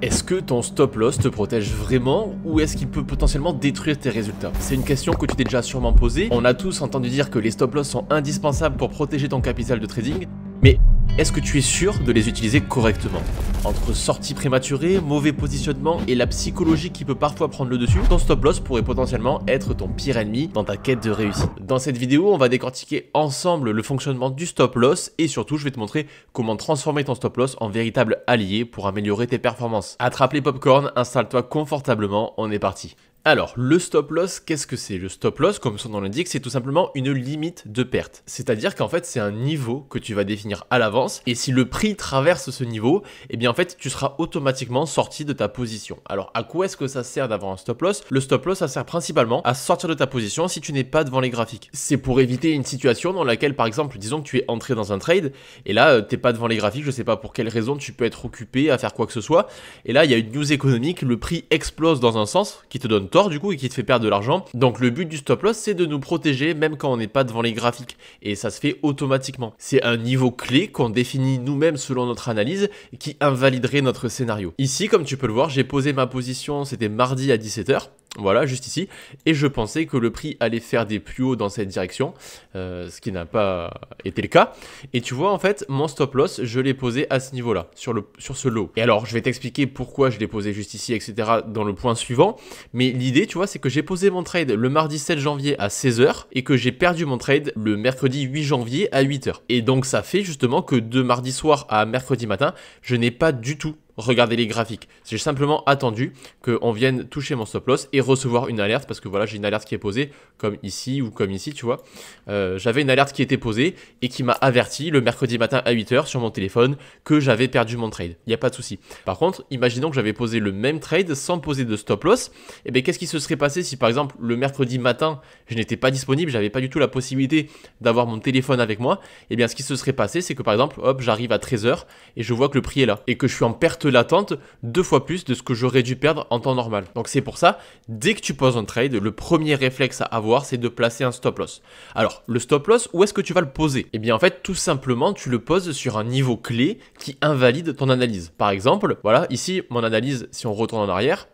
Est-ce que ton stop loss te protège vraiment ou est-ce qu'il peut potentiellement détruire tes résultats? C'est une question que tu t'es déjà sûrement posée. On a tous entendu dire que les stop loss sont indispensables pour protéger ton capital de trading, mais est-ce que tu es sûr de les utiliser correctement? Entre sorties prématurées, mauvais positionnement et la psychologie qui peut parfois prendre le dessus, ton stop loss pourrait potentiellement être ton pire ennemi dans ta quête de réussite. Dans cette vidéo, on va décortiquer ensemble le fonctionnement du stop loss et surtout, je vais te montrer comment transformer ton stop loss en véritable allié pour améliorer tes performances. Attrape les popcorn, installe-toi confortablement, on est parti. Alors, le stop loss, qu'est-ce que c'est? Le stop loss, comme son nom l'indique, c'est tout simplement une limite de perte. C'est-à-dire qu'en fait, c'est un niveau que tu vas définir à l'avance, et si le prix traverse ce niveau, eh bien en fait, tu seras automatiquement sorti de ta position. Alors, à quoi est-ce que ça sert d'avoir un stop loss? Le stop loss, ça sert principalement à sortir de ta position si tu n'es pas devant les graphiques. C'est pour éviter une situation dans laquelle, par exemple, disons que tu es entré dans un trade, et là, t'es pas devant les graphiques, je sais pas pour quelle raison tu peux être occupé à faire quoi que ce soit, et là, il y a une news économique, le prix explose dans un sens, qui te donne du coup et qui te fait perdre de l'argent. Donc le but du stop loss, c'est de nous protéger même quand on n'est pas devant les graphiques et ça se fait automatiquement. C'est un niveau clé qu'on définit nous-mêmes selon notre analyse et qui invaliderait notre scénario. Ici, comme tu peux le voir, j'ai posé ma position, c'était mardi à 17 h. Voilà, juste ici, et je pensais que le prix allait faire des plus hauts dans cette direction, ce qui n'a pas été le cas. Et tu vois, en fait, mon stop loss, je l'ai posé à ce niveau-là, sur ce low. Et alors, je vais t'expliquer pourquoi je l'ai posé juste ici, etc., dans le point suivant. Mais l'idée, tu vois, c'est que j'ai posé mon trade le mardi 7 janvier à 16 h et que j'ai perdu mon trade le mercredi 8 janvier à 8 h. Et donc, ça fait justement que de mardi soir à mercredi matin, je n'ai pas du tout regardez les graphiques. J'ai simplement attendu qu'on vienne toucher mon stop loss et recevoir une alerte parce que voilà, j'ai une alerte qui est posée comme ici ou comme ici, tu vois. J'avais une alerte qui était posée et qui m'a averti le mercredi matin à 8 h sur mon téléphone que j'avais perdu mon trade. Il n'y a pas de souci. Par contre, imaginons que j'avais posé le même trade sans poser de stop loss. Et bien, qu'est-ce qui se serait passé si par exemple le mercredi matin, je n'étais pas disponible, j'avais pas du tout la possibilité d'avoir mon téléphone avec moi? Et bien, ce qui se serait passé, c'est que par exemple, hop, j'arrive à 13 h et je vois que le prix est là et que je suis en perte latente 2 fois plus de ce que j'aurais dû perdre en temps normal. Donc c'est pour ça, dès que tu poses un trade, le premier réflexe à avoir, c'est de placer un stop loss. Alors, le stop loss, où est-ce que tu vas le poser? Eh bien en fait, tout simplement, tu le poses sur un niveau clé qui invalide ton analyse. Par exemple, voilà, ici, mon analyse, si on retourne en arrière,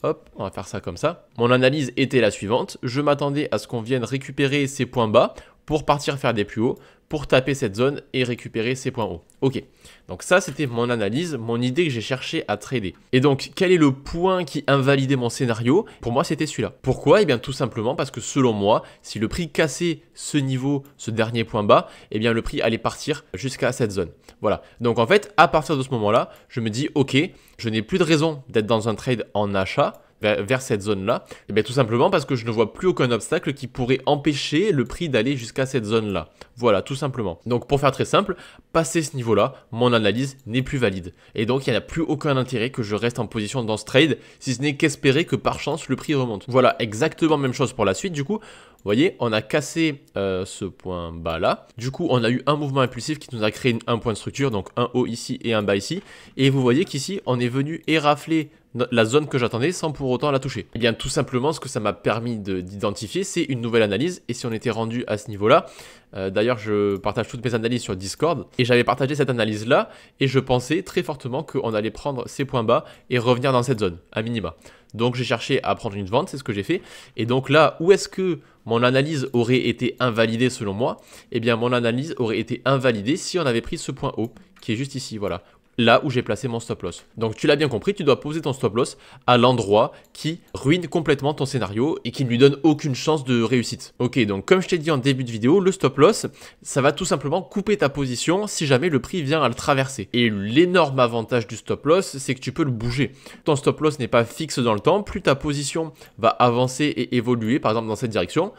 hop, on va faire ça comme ça. Mon analyse était la suivante, je m'attendais à ce qu'on vienne récupérer ces points bas pour partir faire des plus hauts, pour taper cette zone et récupérer ces points hauts. Ok, donc ça c'était mon analyse, mon idée que j'ai cherché à trader. Et donc quel est le point qui invalidait mon scénario? Pour moi c'était celui-là. Pourquoi? Eh bien tout simplement parce que selon moi, si le prix cassait ce niveau, ce dernier point bas, eh bien le prix allait partir jusqu'à cette zone. Voilà, donc en fait à partir de ce moment-là, je me dis ok, je n'ai plus de raison d'être dans un trade en achat, vers cette zone-là, et bien tout simplement parce que je ne vois plus aucun obstacle qui pourrait empêcher le prix d'aller jusqu'à cette zone-là. Voilà, tout simplement. Donc pour faire très simple, passer ce niveau-là, mon analyse n'est plus valide. Et donc il n'y a plus aucun intérêt que je reste en position dans ce trade, si ce n'est qu'espérer que par chance le prix remonte. Voilà, exactement même chose pour la suite du coup. Vous voyez, on a cassé ce point bas là. Du coup, on a eu un mouvement impulsif qui nous a créé un point de structure, donc un haut ici et un bas ici. Et vous voyez qu'ici, on est venu érafler la zone que j'attendais sans pour autant la toucher. Et bien tout simplement ce que ça m'a permis d'identifier, c'est une nouvelle analyse. Et si on était rendu à ce niveau-là, d'ailleurs je partage toutes mes analyses sur Discord, et j'avais partagé cette analyse là, et je pensais très fortement qu'on allait prendre ces points bas et revenir dans cette zone, à minima. Donc j'ai cherché à prendre une vente, c'est ce que j'ai fait. Et donc là, où est-ce que mon analyse aurait été invalidée selon moi? Eh bien mon analyse aurait été invalidée si on avait pris ce point haut, qui est juste ici, voilà. Là où j'ai placé mon stop loss. Donc tu l'as bien compris, tu dois poser ton stop loss à l'endroit qui ruine complètement ton scénario et qui ne lui donne aucune chance de réussite. Ok, donc comme je t'ai dit en début de vidéo, le stop loss, ça va tout simplement couper ta position si jamais le prix vient à le traverser. Et l'énorme avantage du stop loss, c'est que tu peux le bouger. Ton stop loss n'est pas fixe dans le temps, plus ta position va avancer et évoluer, par exemple dans cette direction,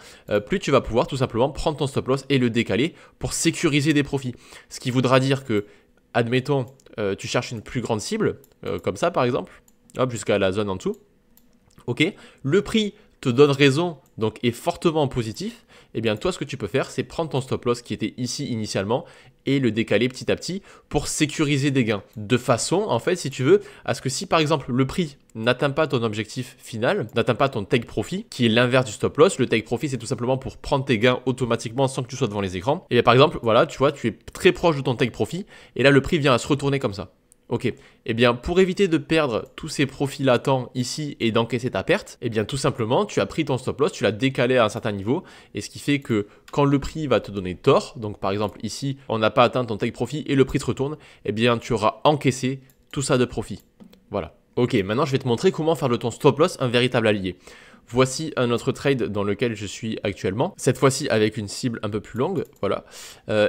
plus tu vas pouvoir tout simplement prendre ton stop loss et le décaler pour sécuriser des profits. Ce qui voudra dire que, admettons, tu cherches une plus grande cible, comme ça par exemple, hop, jusqu'à la zone en dessous. Ok, le prix te donne raison, donc est fortement positif. Eh bien toi ce que tu peux faire, c'est prendre ton stop loss qui était ici initialement et le décaler petit à petit pour sécuriser des gains. De façon, en fait, si tu veux, à ce que si par exemple le prix n'atteint pas ton objectif final, n'atteint pas ton take profit, qui est l'inverse du stop loss, le take profit c'est tout simplement pour prendre tes gains automatiquement sans que tu sois devant les écrans. Et bien par exemple, voilà, tu vois, tu es très proche de ton take profit et là le prix vient à se retourner comme ça. Ok, eh bien pour éviter de perdre tous ces profits latents ici et d'encaisser ta perte, eh bien tout simplement tu as pris ton stop loss, tu l'as décalé à un certain niveau et ce qui fait que quand le prix va te donner tort, donc par exemple ici on n'a pas atteint ton take profit et le prix se retourne, eh bien tu auras encaissé tout ça de profit. Voilà. Ok, maintenant je vais te montrer comment faire de ton stop loss un véritable allié. Voici un autre trade dans lequel je suis actuellement, cette fois-ci avec une cible un peu plus longue, voilà.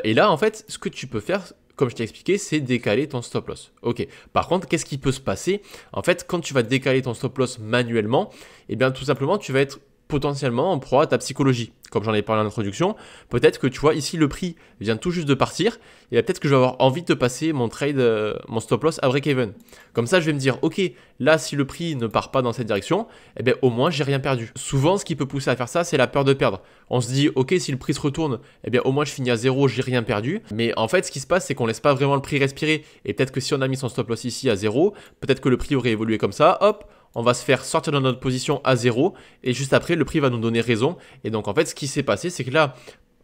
Et là en fait ce que tu peux faire, comme je t'ai expliqué, c'est décaler ton stop loss. Ok. Par contre, qu'est-ce qui peut se passer? En fait, quand tu vas décaler ton stop loss manuellement, eh bien, tout simplement, tu vas être potentiellement en proie à ta psychologie. Comme j'en ai parlé en introduction, peut-être que tu vois ici le prix vient tout juste de partir et peut-être que je vais avoir envie de te passer mon trade, mon stop loss à break-even. Comme ça, je vais me dire, ok, là, si le prix ne part pas dans cette direction, eh bien, au moins, j'ai rien perdu. Souvent, ce qui peut pousser à faire ça, c'est la peur de perdre. On se dit, ok, si le prix se retourne, eh bien, au moins, je finis à zéro, j'ai rien perdu. Mais en fait, ce qui se passe, c'est qu'on laisse pas vraiment le prix respirer. Et peut-être que si on a mis son stop loss ici à zéro, peut-être que le prix aurait évolué comme ça, hop, on va se faire sortir de notre position à zéro et juste après, le prix va nous donner raison. Et donc, en fait, ce qui s'est passé, c'est que là,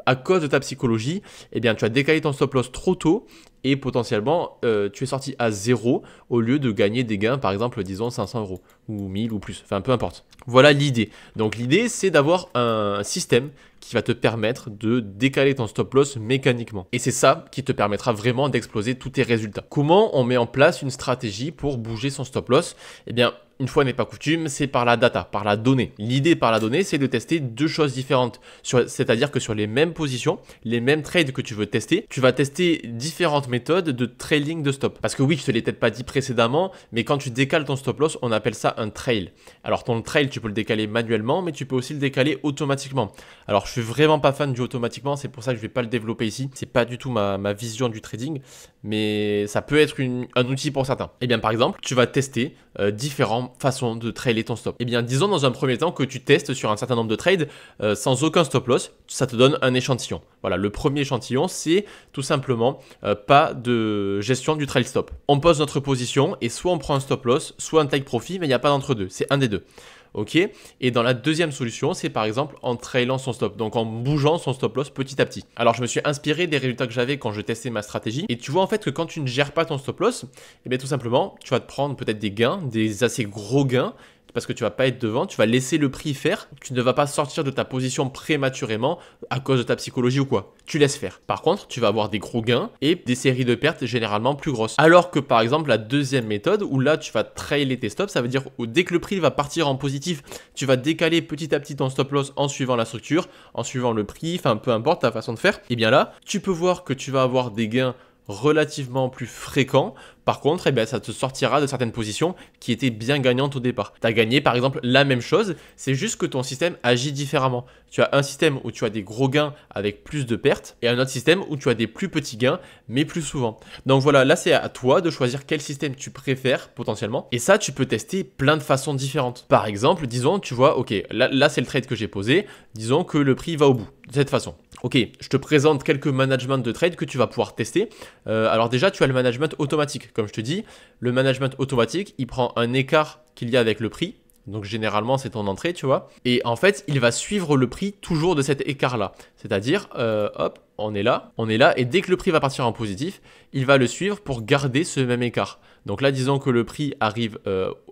à cause de ta psychologie, eh bien, tu as décalé ton stop loss trop tôt et potentiellement, tu es sorti à zéro au lieu de gagner des gains, par exemple, disons 500 € ou 1000 ou plus, enfin, peu importe. Voilà l'idée. Donc, l'idée, c'est d'avoir un système qui va te permettre de décaler ton stop loss mécaniquement. Et c'est ça qui te permettra vraiment d'exploser tous tes résultats. Comment on met en place une stratégie pour bouger son stop loss? Eh bien, une fois n'est pas coutume, c'est par la data, par la donnée. L'idée par la donnée, c'est de tester deux choses différentes. C'est-à-dire que sur les mêmes positions, les mêmes trades que tu veux tester, tu vas tester différentes méthodes de trailing de stop. Parce que oui, je te l'ai peut-être pas dit précédemment, mais quand tu décales ton stop loss, on appelle ça un trail. Alors ton trail, tu peux le décaler manuellement, mais tu peux aussi le décaler automatiquement. Alors je suis vraiment pas fan du automatiquement, c'est pour ça que je vais pas le développer ici. C'est pas du tout ma vision du trading, mais ça peut être un outil pour certains. Et bien par exemple, tu vas tester différentes façons de trailer ton stop. Et bien disons dans un premier temps que tu testes sur un certain nombre de trades sans aucun stop loss, ça te donne un échantillon. Voilà, le premier échantillon, c'est tout simplement pas de gestion du trail stop. On pose notre position et soit on prend un stop loss, soit un take profit, mais il n'y a pas d'entre-deux, c'est un des deux. Ok, et dans la deuxième solution, c'est par exemple en trailant son stop, donc en bougeant son stop loss petit à petit. Alors je me suis inspiré des résultats que j'avais quand je testais ma stratégie, et tu vois en fait que quand tu ne gères pas ton stop loss, eh bien tout simplement, tu vas te prendre peut-être des gains, des assez gros gains, parce que tu vas pas être devant, tu vas laisser le prix faire, tu ne vas pas sortir de ta position prématurément à cause de ta psychologie ou quoi. Tu laisses faire. Par contre, tu vas avoir des gros gains et des séries de pertes généralement plus grosses. Alors que par exemple, la deuxième méthode où là tu vas trailer tes stops, ça veut dire que dès que le prix va partir en positif, tu vas décaler petit à petit ton stop loss en suivant la structure, en suivant le prix, enfin peu importe ta façon de faire. Et bien là, tu peux voir que tu vas avoir des gains relativement plus fréquent. Par contre, eh bien, ça te sortira de certaines positions qui étaient bien gagnantes au départ. Tu as gagné par exemple la même chose, c'est juste que ton système agit différemment. Tu as un système où tu as des gros gains avec plus de pertes et un autre système où tu as des plus petits gains mais plus souvent. Donc voilà, là c'est à toi de choisir quel système tu préfères potentiellement. Et ça, tu peux tester plein de façons différentes. Par exemple, disons, tu vois, ok, là c'est le trade que j'ai posé. Disons que le prix va au bout de cette façon. Ok, je te présente quelques managements de trade que tu vas pouvoir tester. Alors déjà, tu as le management automatique. Comme je te dis, le management automatique, il prend un écart qu'il y a avec le prix. Donc généralement, c'est ton entrée, tu vois. Et en fait, il va suivre le prix toujours de cet écart-là. C'est-à-dire, hop, on est là. Et dès que le prix va partir en positif, il va le suivre pour garder ce même écart. Donc là, disons que le prix arrive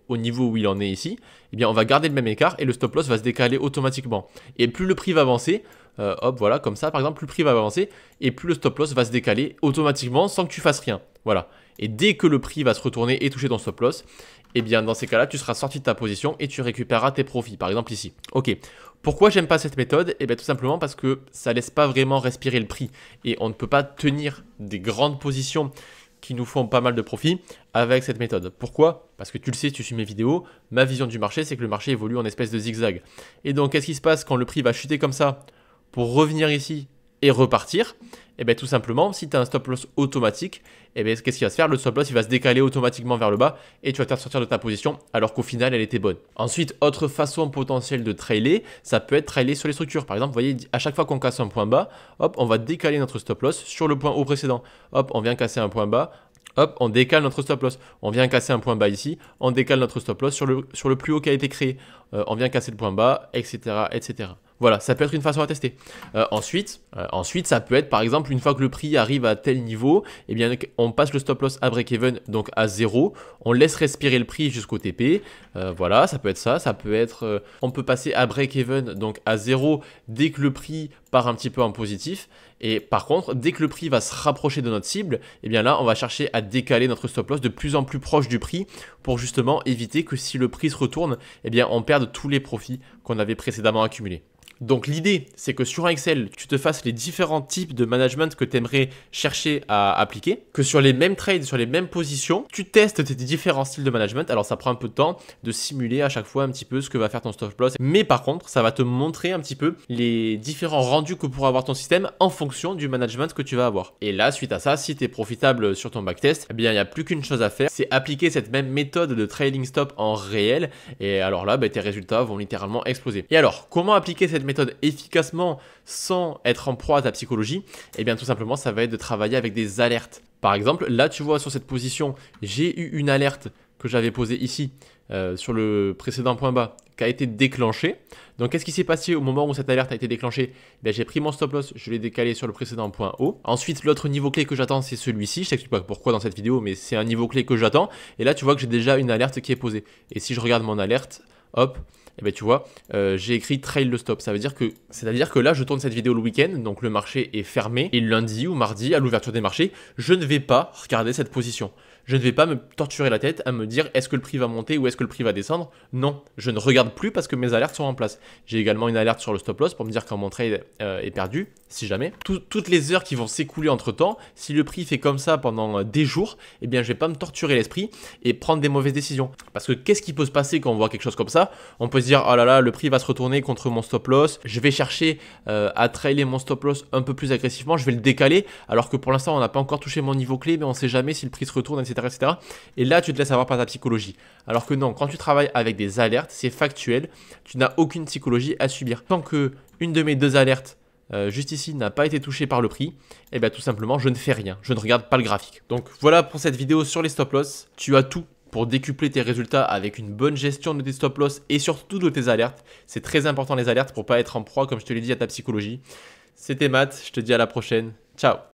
au niveau où il en est ici. Eh bien, on va garder le même écart et le stop loss va se décaler automatiquement. Et plus le prix va avancer, hop, voilà, comme ça, par exemple, plus le prix va avancer et plus le stop loss va se décaler automatiquement sans que tu fasses rien. Voilà. Et dès que le prix va se retourner et toucher ton stop loss, eh bien, dans ces cas-là, tu seras sorti de ta position et tu récupéreras tes profits, par exemple ici. Ok. Pourquoi j'aime pas cette méthode? Eh bien, tout simplement parce que ça laisse pas vraiment respirer le prix et on ne peut pas tenir des grandes positions qui nous font pas mal de profits avec cette méthode. Pourquoi? Parce que tu le sais, tu suis mes vidéos, ma vision du marché, c'est que le marché évolue en espèce de zigzag. Et donc, qu'est-ce qui se passe quand le prix va chuter comme ça pour revenir ici et repartir? Et bien tout simplement, si tu as un stop loss automatique, et bien qu'est-ce qu'il va se faire? Le stop loss il va se décaler automatiquement vers le bas et tu vas te sortir de ta position alors qu'au final elle était bonne. Ensuite, autre façon potentielle de trailer, ça peut être trailer sur les structures. Par exemple, vous voyez, à chaque fois qu'on casse un point bas, hop, on va décaler notre stop loss sur le point haut précédent. Hop, on vient casser un point bas. Hop, on décale notre stop loss. On vient casser un point bas ici. On décale notre stop loss sur le plus haut qui a été créé. On vient casser le point bas, etc., etc. Voilà, ça peut être une façon à tester. Ensuite, ça peut être par exemple une fois que le prix arrive à tel niveau, eh bien on passe le stop loss à break-even, donc à 0. On laisse respirer le prix jusqu'au TP. Voilà, ça peut être ça. Ça peut être, on peut passer à break-even, donc à 0 dès que le prix part un petit peu en positif. Et par contre, dès que le prix va se rapprocher de notre cible, eh bien là, on va chercher à décaler notre stop loss de plus en plus proche du prix pour justement éviter que si le prix se retourne, eh bien on perde tous les profits qu'on avait précédemment accumulés. Donc l'idée, c'est que sur un Excel, tu te fasses les différents types de management que tu aimerais chercher à appliquer, que sur les mêmes trades, sur les mêmes positions, tu testes tes différents styles de management. Alors ça prend un peu de temps de simuler à chaque fois un petit peu ce que va faire ton stop loss, mais par contre, ça va te montrer un petit peu les différents rendus que pourra avoir ton système en fonction du management que tu vas avoir. Et là, suite à ça, si tu es profitable sur ton backtest, eh bien il n'y a plus qu'une chose à faire, c'est appliquer cette même méthode de trailing stop en réel. Et alors là, tes résultats vont littéralement exploser. Et alors, comment appliquer cette méthode efficacement sans être en proie à ta psychologie? Eh bien tout simplement, ça va être de travailler avec des alertes. Par exemple, là tu vois sur cette position, j'ai eu une alerte que j'avais posée ici sur le précédent point bas qui a été déclenchée. Donc qu'est-ce qui s'est passé au moment où cette alerte a été déclenchée? J'ai pris mon stop loss, je l'ai décalé sur le précédent point haut. Ensuite, l'autre niveau clé que j'attends, c'est celui-ci. Je t'explique pas pourquoi dans cette vidéo, mais c'est un niveau clé que j'attends. Et là tu vois que j'ai déjà une alerte qui est posée. Et si je regarde mon alerte, hop, et bien tu vois, j'ai écrit trail le stop. C'est-à-dire que là, je tourne cette vidéo le week-end, donc le marché est fermé. Et lundi ou mardi, à l'ouverture des marchés, je ne vais pas regarder cette position. Je ne vais pas me torturer la tête à me dire est-ce que le prix va monter ou est-ce que le prix va descendre. Non, je ne regarde plus parce que mes alertes sont en place. J'ai également une alerte sur le stop loss pour me dire quand mon trade est perdu, si jamais. Toutes les heures qui vont s'écouler entre temps, si le prix fait comme ça pendant des jours, eh bien je vais pas me torturer l'esprit et prendre des mauvaises décisions. Parce que qu'est-ce qui peut se passer quand on voit quelque chose comme ça? On peut se dire oh là là, le prix va se retourner contre mon stop loss, je vais chercher à trailer mon stop loss un peu plus agressivement, je vais le décaler alors que pour l'instant on n'a pas encore touché mon niveau clé, mais on ne sait jamais si le prix se retourne, etc. Et là, tu te laisses avoir par ta psychologie. Alors que non, quand tu travailles avec des alertes, c'est factuel. Tu n'as aucune psychologie à subir. Tant que une de mes deux alertes, juste ici, n'a pas été touchée par le prix, et bien tout simplement, je ne fais rien. Je ne regarde pas le graphique. Donc voilà pour cette vidéo sur les stop loss. Tu as tout pour décupler tes résultats avec une bonne gestion de tes stop loss et surtout de tes alertes. C'est très important les alertes pour ne pas être en proie, comme je te l'ai dit, à ta psychologie. C'était Matt, je te dis à la prochaine. Ciao.